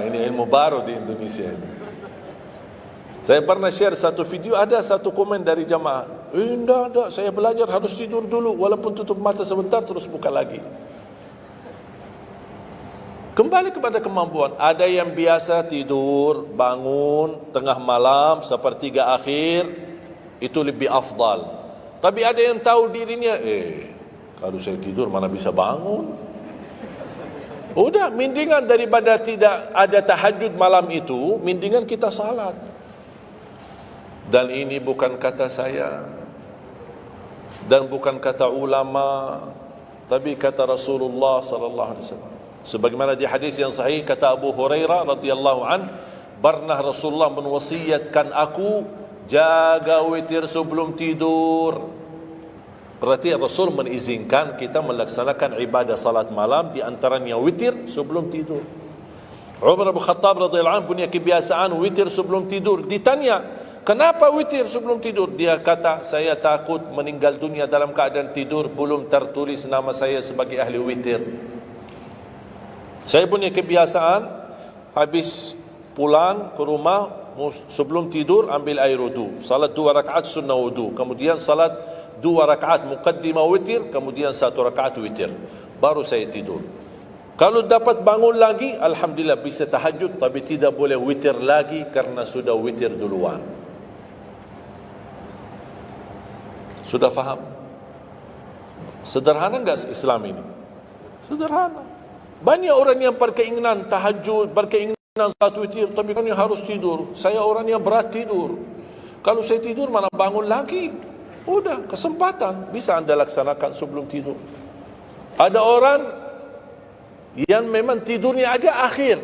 Ini ilmu baru di Indonesia ini. Saya pernah share satu video, ada satu komen dari jamaah, enggak, saya belajar harus tidur dulu, walaupun tutup mata sebentar terus buka lagi. Kembali kepada kemampuan. Ada yang biasa tidur, bangun tengah malam, sepertiga akhir, itu lebih afdal. Tapi ada yang tahu dirinya, kalau saya tidur mana bisa bangun. Udah, mendingan daripada tidak ada tahajud malam itu, mendingan kita salat. Dan ini bukan kata saya, dan bukan kata ulama, tapi kata Rasulullah sallallahu alaihi wasallam. Sebagaimana di hadis yang sahih kata Abu Hurairah radhiyallahu an, pernah Rasulullah menwasiatkan aku jaga witir sebelum tidur. Berarti Rasul mengizinkan kita melaksanakan ibadah salat malam, di antaranya witir sebelum tidur. Umar bin Khattab radhiyallahu anhu punya kebiasaan witir sebelum tidur. Ditanya, kenapa witir sebelum tidur? Dia kata, saya takut meninggal dunia dalam keadaan tidur, belum tertulis nama saya sebagai ahli witir. Saya punya kebiasaan, habis pulang ke rumah, sebelum tidur ambil air wudu, salat 2 rakaat sunnah wudu, kemudian salat 2 rakaat muqaddimah witir, kemudian 1 rakaat witir, baru saya tidur. Kalau dapat bangun lagi, alhamdulillah bisa tahajud, tapi tidak boleh witir lagi karena sudah witir duluan. Sudah faham? Sederhana enggak Islam ini? Sederhana. Banyak orang yang berkeinginan tahajud, berkeinginan salat witir, tapi kan harus tidur. Saya orang yang berat tidur. Kalau saya tidur mana bangun lagi? Udah, kesempatan bisa anda laksanakan sebelum tidur. Ada orang yang memang tidurnya aja akhir,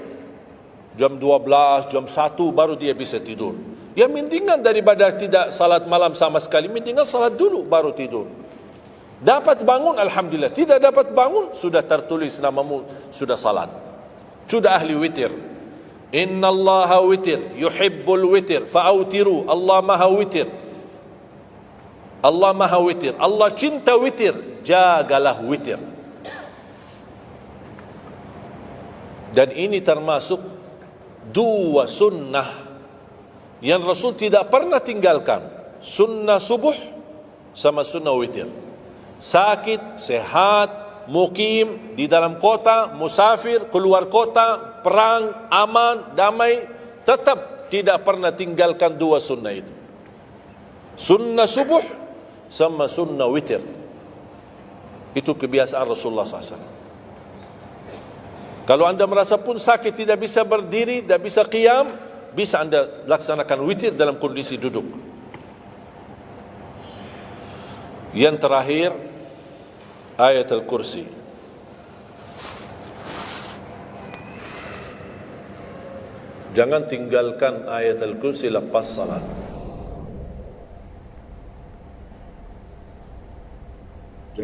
jam 12, jam 1 baru dia bisa tidur. Ya mendingan daripada tidak salat malam sama sekali, mendingan salat dulu baru tidur. Dapat bangun, alhamdulillah. Tidak dapat bangun, sudah tertulis namamu, sudah salat, sudah ahli witir. Innallaha witir, yuhibbul witir, fa'autiru. Allah maha witir, Allah maha witir, Allah cinta witir, jagalah witir. Dan ini termasuk 2 sunnah yang Rasul tidak pernah tinggalkan, sunnah subuh sama sunnah witir. Sakit, sehat, mukim, di dalam kota, musafir, keluar kota, perang, aman, damai, tetap tidak pernah tinggalkan 2 sunnah itu, sunnah subuh sama sunnah witir. Itu kebiasaan Rasulullah SAW. Kalau anda merasa pun sakit, tidak bisa berdiri, tidak bisa qiyam, bisa anda laksanakan witir dalam kondisi duduk. Yang terakhir, ayat Al-Kursi. Jangan tinggalkan ayat Al-Kursi lepas salat.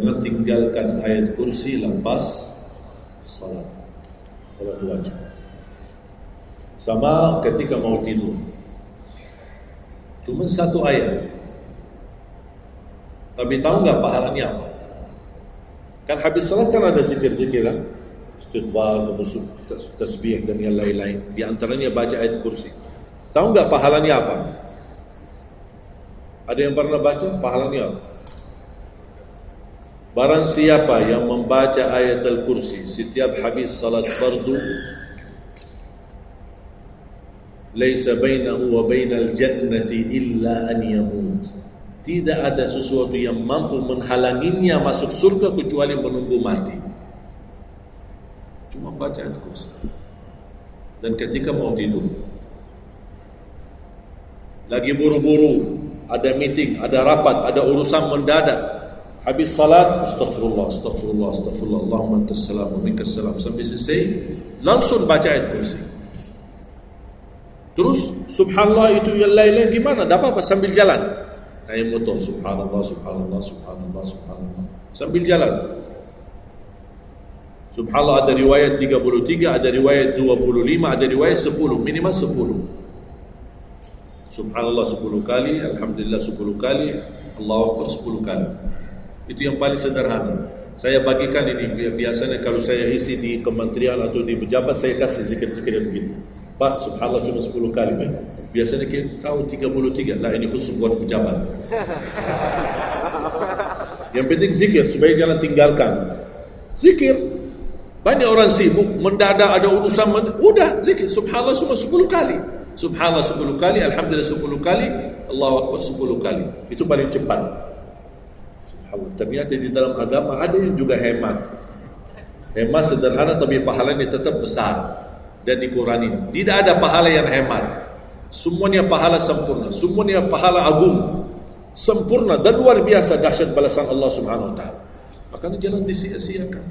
Jangan tinggalkan ayat kursi lepas salat wajib. Sama ketika mau tidur, cuma satu ayat, tapi tahu nggak pahalanya apa? Kan habis salat kan ada zikir-zikir kan, istighfar, tasbih dan yang lain-lain. Di antaranya baca ayat kursi. Tahu nggak pahalanya apa? Ada yang pernah baca pahalanya apa? Barang siapa yang membaca ayat al-kursi setiap habis salat fardu, laisa bainahu wa bainal jannati illa an yamut. Tidak ada sesuatu yang mampu menghalanginya masuk surga kecuali menunggu mati. Cuma baca ayat kursi. Dan ketika mau tidur, lagi buru-buru, ada meeting, ada rapat, ada urusan mendadak, habis salat, astaghfirullah, astaghfirullah, astaghfirullah, Allahumma antas salam wa minkas salam, sampai selesai, langsung baca ayat kursi. Terus subhanallah itu yang lain-lain gimana? Dapat apa sambil jalan? Naik motor, subhanallah, subhanallah, subhanallah, subhanallah, sambil jalan. Subhanallah ada riwayat 33, ada riwayat 25, ada riwayat 10, minimal 10. Subhanallah 10 kali, alhamdulillah 10 kali, Allahu Akbar 10 kali. Itu yang paling sederhana. Saya bagikan ini, biasanya kalau saya isi di kementerian atau di pejabat, saya kasih zikir-zikir yang begitu. Pak, subhanallah cuma 10 kali. Biasanya kita tahu 33. Lah ini khusus buat pejabat. Yang penting zikir, supaya jangan tinggalkan. Zikir. Banyak orang sibuk, mendadak ada urusan, udah zikir. Subhanallah cuma 10 kali. Subhanallah 10 kali, alhamdulillah 10 kali, Allahu Akbar 10 kali. Itu paling cepat. Ternyata di dalam agama ada yang juga hemat. Hemat sederhana tapi pahalanya tetap besar dan dikurangi. Tidak ada pahala yang hemat. Semuanya pahala sempurna, semuanya pahala agung, sempurna dan luar biasa dahsyat balasan Allah Subhanahu wa taala. Makanya jangan disia-siakan.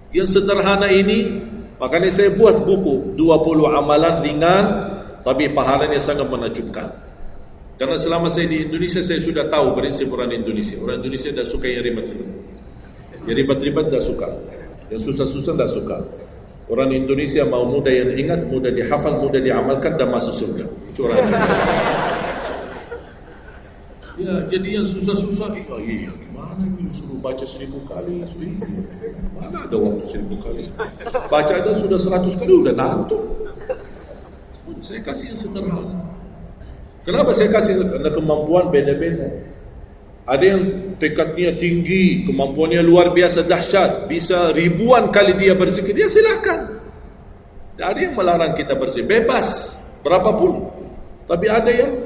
Yang sederhana ini, makanya saya buat buku 20 amalan ringan tapi pahalanya sangat menakjubkan. Karena selama saya di Indonesia, saya sudah tahu prinsip orang Indonesia. Orang Indonesia tidak suka yang ribet-ribet. Yang ribet-ribet tidak suka. Yang susah-susah tidak suka. Orang Indonesia mau mudah yang ingat, mudah dihafal, mudah diamalkan dan masuk surga. Itu orang Indonesia. Ya, jadi yang susah-susah, iya gimana ini suruh baca 1000 kali. Mana ada waktu 1000 kali. Baca aja sudah 100 kali, udah ngantuk. Saya kasih yang sederhana. Kenapa saya kasih? Karena kemampuan beda-beda. Ada yang tekadnya tinggi, kemampuannya luar biasa dahsyat, bisa ribuan kali dia berzikir, dia silakan. Tidak ada yang melarang kita berzikir, bebas berapapun. Tapi ada yang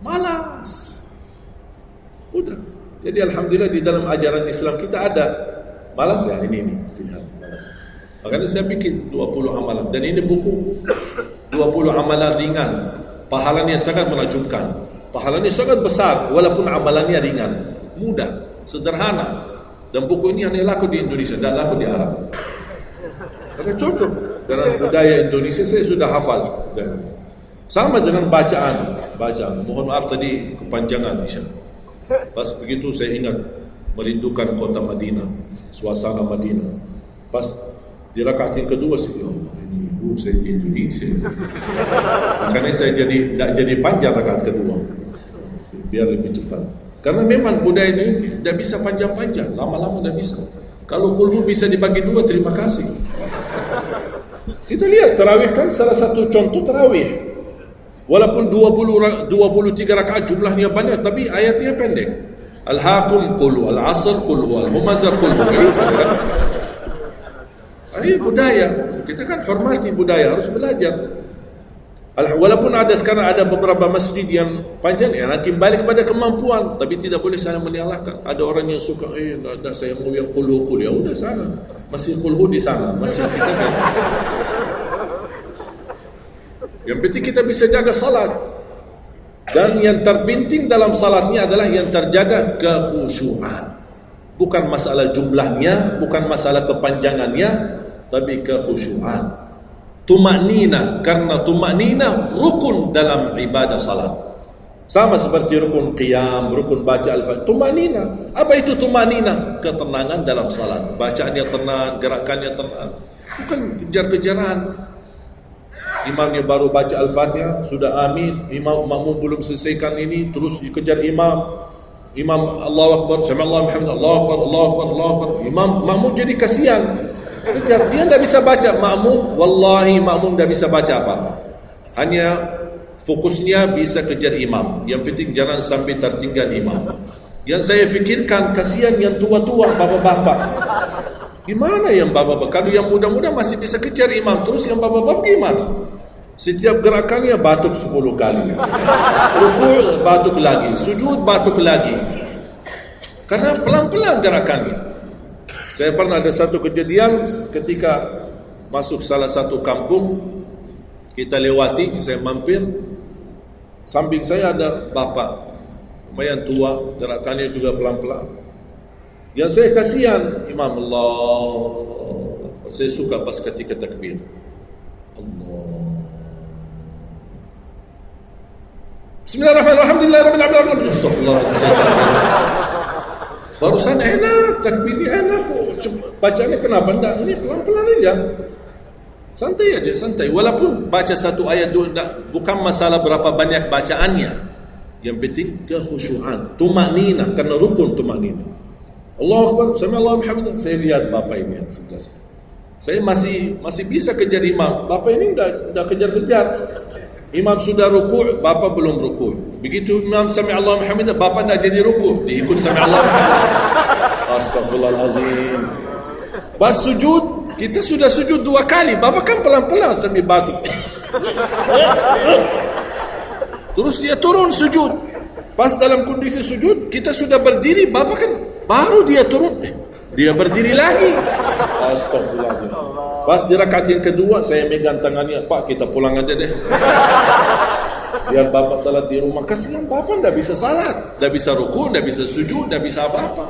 malas. Udah. Jadi alhamdulillah di dalam ajaran Islam kita ada malas ya ini malas. Makanya saya bikin 20 amalan dan ini buku 20 amalan ringan. Pahalanya sangat menakjubkan. Pahalanya sangat besar walaupun amalannya ringan, mudah, sederhana. Dan buku ini hanya laku di Indonesia, tidak laku di Arab. Karena cocok dengan budaya Indonesia, saya sudah hafal. Sama dengan bacaan. Mohon maaf tadi kepanjangan Isya. Pas begitu saya ingat merindukan kota Madinah, suasana Madinah. Pas di rakaat yang kedua saya saya di Indonesia. Makanya saya tidak jadi panjang rakaat kedua, biar lebih cepat. Karena memang budaya ini tidak bisa panjang-panjang, lama-lama tidak bisa. Kalau kulhu bisa dibagi 2, terima kasih. Kita lihat tarawih kan salah satu contoh tarawih. Walaupun 23 rakaat jumlahnya banyak, tapi ayatnya pendek. Al-Hakum qul al-Asr qul al-Humazah qul. Ini budaya. Kita kan hormati budaya, harus belajar. Walaupun ada sekarang ada beberapa masjid yang panjang, ya nanti balik kepada kemampuan, tapi tidak boleh saya menyalahkan. Ada orang yang suka, ada saya mau yang qulhu, ya udah sana. Masih qulhu di sana, masih kita kan. Yang penting kita bisa jaga salat. Dan yang terpenting dalam salatnya adalah yang terjaga kekhusyuan. Bukan masalah jumlahnya, bukan masalah kepanjangannya, tapi kekhusyuan. Tumaknina, karena tumaknina rukun dalam ibadah salat. Sama seperti rukun qiyam, rukun baca al-fatihah. Tumanina. Apa itu tumanina? Ketenangan dalam salat. Bacaannya tenang, gerakannya tenang. Bukan kejar-kejaran. Imamnya baru baca al-fatihah, sudah amin. Imam makmum belum selesaikan ini, terus dikejar imam. Imam Allahu Akbar, sami Allahu hamdah, Allahu Akbar, Allahu Akbar, Allahu Akbar. Imam makmum jadi kasihan. Kejar, dia tidak bisa baca. Makmum, wallahi makmum tidak bisa baca apa-apa. Hanya fokusnya bisa kejar imam. Yang penting jangan sampai tertinggal imam. Yang saya fikirkan, kasihan yang tua-tua, bapak-bapak. Gimana yang bapak-bapak? Kalau yang muda-muda masih bisa kejar imam, terus yang bapak-bapak gimana? Setiap gerakannya batuk 10 kali. Rukuk batuk lagi, sujud batuk lagi. Karena pelan-pelan gerakannya. Saya pernah ada satu kejadian ketika masuk salah satu kampung, kita lewati, saya mampir. Samping saya ada bapak, lumayan tua, gerakannya juga pelan-pelan. Yang saya kasihan, Imam Allah. Saya suka pas ketika takbir. Allah. Bismillahirrahmanirrahim. Alhamdulillahirrahmanirrahim. Barusan enak, takbirnya enak. Bacanya kenapa enggak? Ini pelan-pelan aja. Santai aja, santai. Walaupun baca satu ayat dua, bukan masalah berapa banyak bacaannya. Yang penting kekhusyuan, tumanina, karena rukun tumanina. Allahu Akbar, sami Allahu hamdah. Saya lihat bapak ini sebelah saya. Saya masih bisa kejar imam. Bapak ini dah kejar-kejar. Imam sudah rukuk, bapak belum rukuk. Begitu imam sami Allahu hamdah, bapak dah jadi rukuk, diikut sami Allahu hamdah. Astagfirullahalazim. Pas sujud, kita sudah sujud 2 kali. Bapak kan pelan-pelan sambil batuk. Terus dia turun sujud. Pas dalam kondisi sujud, kita sudah berdiri. Bapak kan baru dia turun. Dia berdiri lagi. Astagfirullahaladzim. Pas di rakaat yang kedua, saya megang tangannya. Pak, kita pulang aja deh. Biar bapak salat di rumah. Kasihan bapak tidak bisa salat. Tidak bisa rukuk, tidak bisa sujud, tidak bisa apa-apa.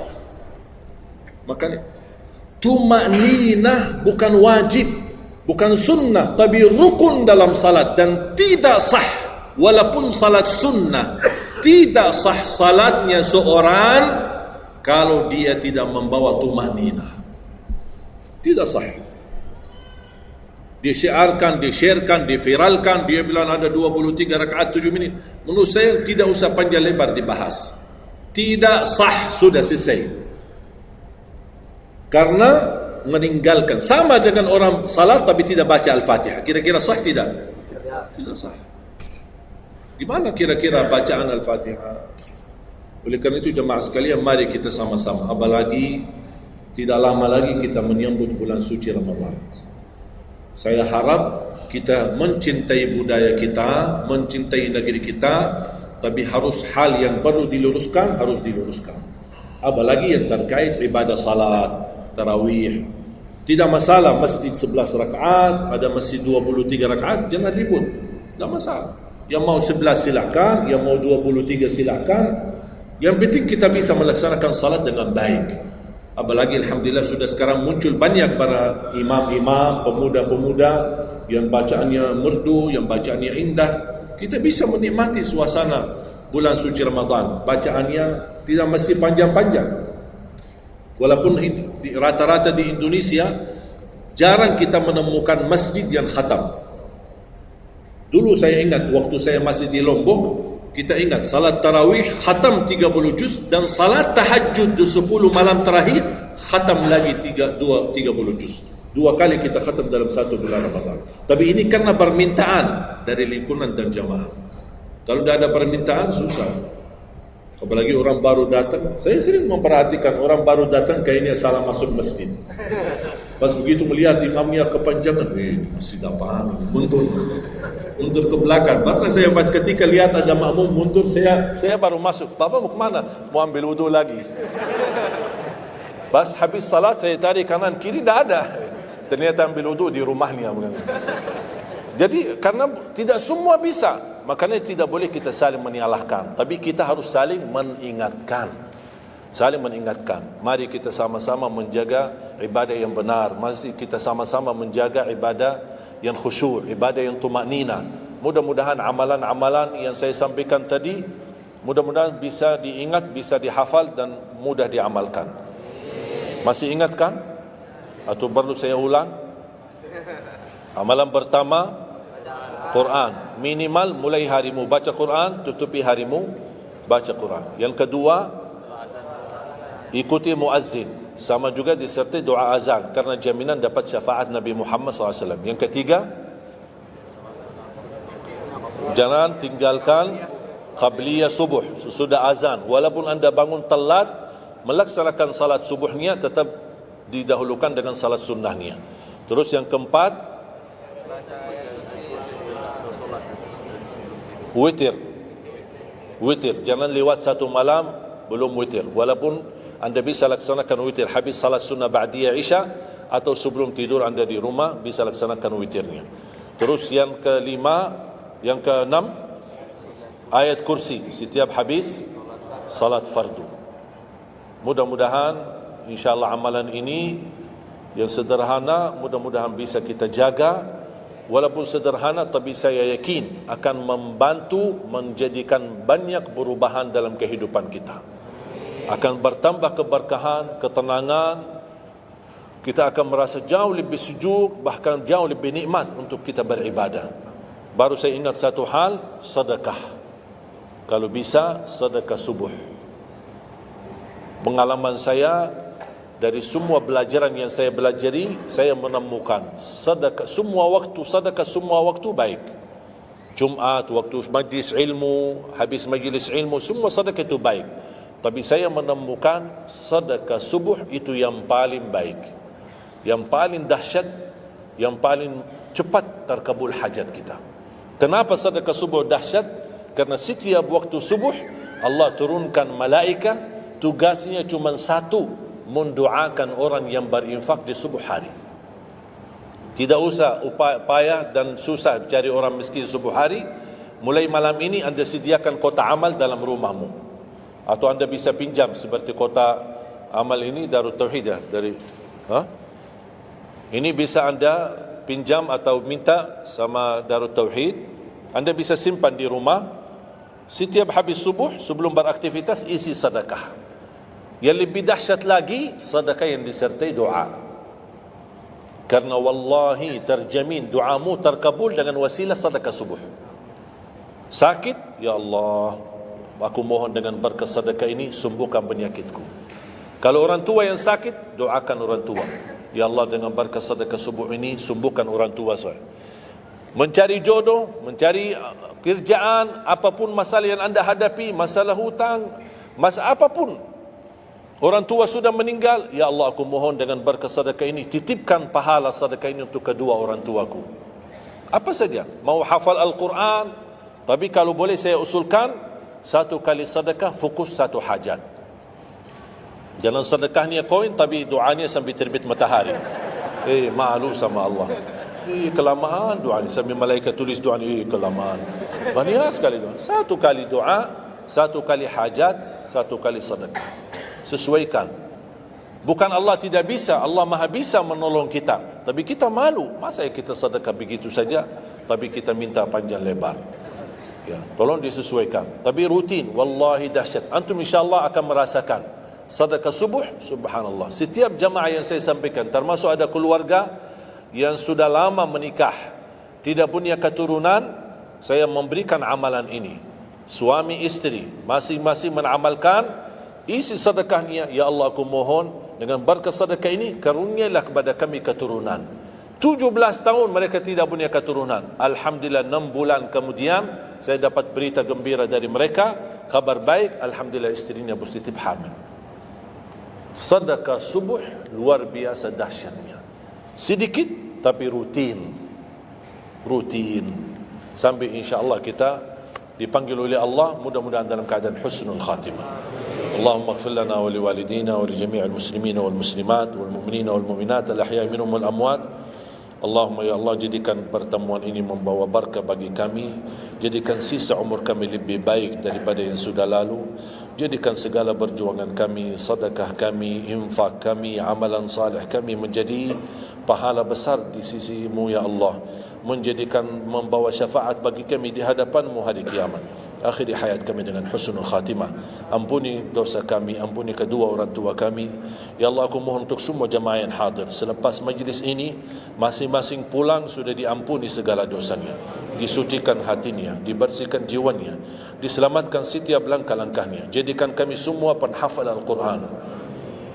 Makanya tumanina bukan wajib, bukan sunnah, tapi rukun dalam salat. Dan tidak sah, walaupun salat sunnah, tidak sah salatnya seorang kalau dia tidak membawa tumanina. Tidak sah. Disiarkan, di-sharekan, diviralkan, dia bilang ada 23 rakaat 7 menit. Menurut saya tidak usah panjang lebar dibahas. Tidak sah, sudah selesai. Karena meninggalkan, sama dengan orang salat tapi tidak baca Al-Fatihah. Kira-kira sah tidak? Tidak sah. Gimana kira-kira bacaan Al-Fatihah? Oleh karena itu jemaah sekalian, mari kita sama-sama. Apalagi tidak lama lagi kita menyambut bulan suci Ramadan. Saya harap kita mencintai budaya kita, mencintai negeri kita, tapi harus hal yang perlu diluruskan, harus diluruskan. Apalagi yang terkait ibadah salat, tarawih. Tidak masalah masjid 11 rakaat, ada masjid 23 rakaat, jangan ribut. Tidak masalah. Yang mau 11 silakan, yang mau 23 silakan. Yang penting kita bisa melaksanakan salat dengan baik. Apalagi alhamdulillah sudah sekarang muncul banyak para imam-imam, pemuda-pemuda yang bacaannya merdu, yang bacaannya indah. Kita bisa menikmati suasana bulan suci Ramadan. Bacaannya tidak mesti panjang-panjang. Walaupun rata-rata di Indonesia jarang kita menemukan masjid yang khatam. Dulu saya ingat waktu saya masih di Lombok, kita ingat salat tarawih khatam 30 juz dan salat tahajud di 10 malam terakhir khatam lagi 30 juz. 2 kali kita khatam dalam satu bulan Ramadan. Tapi ini karena permintaan dari lingkungan dan jamaah. Kalau tidak ada permintaan susah. Apalagi orang baru datang. Saya sering memperhatikan orang baru datang kayaknya salah masuk masjid. Pas begitu melihat imamnya kepanjangan, masjid apaan? Mundur ke belakang. Bahkan saya pas ketika lihat ada makmum mundur, saya baru masuk. Bapak mau kemana? Mau ambil wudu lagi. Pas habis salat saya tarik kanan kiri, tidak ada. Ternyata ambil wudu di rumahnya. Jadi karena tidak semua bisa, makanya tidak boleh kita saling menyalahkan. Tapi kita harus saling mengingatkan. Saling mengingatkan. Mari kita sama-sama menjaga ibadah yang benar. Mari kita sama-sama menjaga ibadah yang khusyuk, ibadah yang tumanina. Mudah-mudahan amalan-amalan yang saya sampaikan tadi Mudah-mudahan bisa diingat, bisa dihafal dan mudah diamalkan. Masih ingat kan? Atau perlu saya ulang? Amalan pertama, Quran. Minimal mulai harimu baca Quran, tutupi harimu baca Quran. Yang kedua, ikuti muazzin. Sama juga disertai doa azan karena jaminan dapat syafaat Nabi Muhammad SAW. Yang ketiga, jangan tinggalkan qabliyah subuh sesudah azan. Walaupun anda bangun telat, melaksanakan salat subuhnya tetap didahulukan dengan salat sunnahnya. Terus yang keempat, witir. Witir, jangan lewat satu malam belum witir. Walaupun anda bisa laksanakan witir habis salat sunnah ba'diyah isya atau sebelum tidur anda di rumah bisa laksanakan witirnya. Terus yang keenam, ayat kursi setiap habis salat fardu. Mudah-mudahan insyaAllah amalan ini yang sederhana mudah-mudahan bisa kita jaga. Walaupun sederhana tapi saya yakin akan membantu menjadikan banyak perubahan dalam kehidupan kita. Akan bertambah keberkahan, ketenangan. Kita akan merasa jauh lebih sejuk, bahkan jauh lebih nikmat untuk kita beribadah. Baru saya ingat satu hal, sedekah. Kalau bisa, sedekah subuh. Pengalaman saya, dari semua pelajaran yang saya pelajari, saya menemukan sedekah semua waktu baik. Jumat, waktu majlis ilmu, habis majlis ilmu, semua sedekah itu baik. Tapi saya menemukan sedekah subuh itu yang paling baik, yang paling dahsyat, yang paling cepat terkabul hajat kita. Kenapa sedekah subuh dahsyat? Karena setiap waktu subuh Allah turunkan malaikat, tugasnya cuma satu, mendoakan orang yang berinfak di subuh hari. Tidak usah payah dan susah cari orang miskin subuh hari. Mulai malam ini anda sediakan kota amal dalam rumahmu, atau anda bisa pinjam seperti kota amal ini Darut Tauhid ya, ini bisa anda pinjam atau minta sama Darut Tauhid. Anda bisa simpan di rumah. Setiap habis subuh sebelum beraktivitas isi sedekah. Yang lebih dahsyat lagi, sedekah yang disertai doa. Karena wallahi terjamin doamu terkabul dengan wasilah sedekah subuh. Sakit, ya Allah, aku mohon dengan berkat sedekah ini sembuhkan penyakitku. Kalau orang tua yang sakit, doakan orang tua. Ya Allah, dengan berkat sedekah subuh ini sembuhkan orang tua saya. Mencari jodoh, mencari kerjaan, apapun masalah yang anda hadapi, masalah hutang, masalah apapun. Orang tua sudah meninggal, ya Allah aku mohon dengan berkat sedekah ini, titipkan pahala sedekah ini untuk kedua orang tuaku. Apa saja, mau hafal Al-Quran, tapi kalau boleh saya usulkan, satu kali sedekah, fokus satu hajat. Jangan sedekahnya koin, tapi doanya sambil terbit matahari. Malu sama Allah. Kelamaan doa ni, sambil malaikat tulis doa ni, kelamaan. Banyak sekali doa. Satu kali doa, satu kali hajat, satu kali sedekah. Sesuaikan. Bukan Allah tidak bisa, Allah maha bisa menolong kita, tapi kita malu. Masa kita sedekah begitu saja, tapi kita minta panjang lebar. Ya, tolong disesuaikan. Tapi rutin, wallahi dahsyat. Antum insyaAllah akan merasakan sedekah subuh, subhanallah. Setiap jamaah yang saya sampaikan, termasuk ada keluarga yang sudah lama menikah, tidak punya keturunan, saya memberikan amalan ini. Suami istri masing-masing mengamalkan, isi sedekahnya, ya Allah aku mohon dengan berkat sedekah ini karunialah kepada kami keturunan. 17 tahun mereka tidak punya keturunan. Alhamdulillah 6 bulan kemudian saya dapat berita gembira dari mereka, kabar baik, alhamdulillah istrinya positif hamil. Sedekah subuh luar biasa dahsyatnya. Sedikit tapi rutin sampai insyaAllah kita dipanggil oleh Allah, mudah-mudahan dalam keadaan husnul khatimah. Allahumma ighfir lana wa liwalidina wa li jami'il muslimina wal muslimat wal mu'minina wal mu'minat al ahya'i minhum wal amwat. Allahumma ya Allah, jadikan pertemuan ini membawa barakah bagi kami, jadikan sisa umur kami lebih baik daripada yang sudah lalu, jadikan segala perjuangan kami, sedekah kami, infak kami, amalan salih kami menjadi pahala besar di sisi-Mu ya Allah, menjadikan membawa syafaat bagi kami di hadapan-Mu hari kiamat. akhiri hayat kami dengan husnul khatimah. Ampuni dosa kami, ampuni kedua orang tua kami. Ya Allah, aku mohon untuk semua jemaah yang hadir, selepas majlis ini masing-masing pulang sudah diampuni segala dosanya, disucikan hatinya, dibersihkan jiwanya, diselamatkan setiap langkah-langkahnya. Jadikan kami semua penghafal Al-Quran,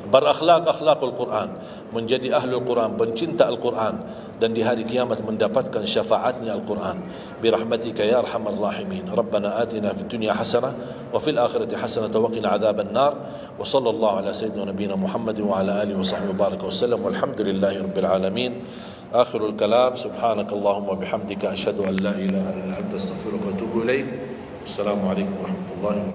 berakhlak-akhlakul Quran, menjadi ahlul Quran, pencinta Al-Quran, dan di hari kiamat mendapatkan syafaatnya Al-Quran. Birahmatika ya arhamar rahimin. Rabbana atina fid dunya hasanah wa fil akhirati hasanah wa qina adzaban nar. Wa sallallahu ala sayyidina nabiyina Muhammad wa ala alihi wa sahbihi baraka wasallam. Walhamdulillahi rabbil alamin. Akhirul kalam, subhanakallahumma bihamdika asyhadu an la ilaha illa anta astaghfiruka wa atubu ilaik. Assalamualaikum warahmatullahi wabarakatuh.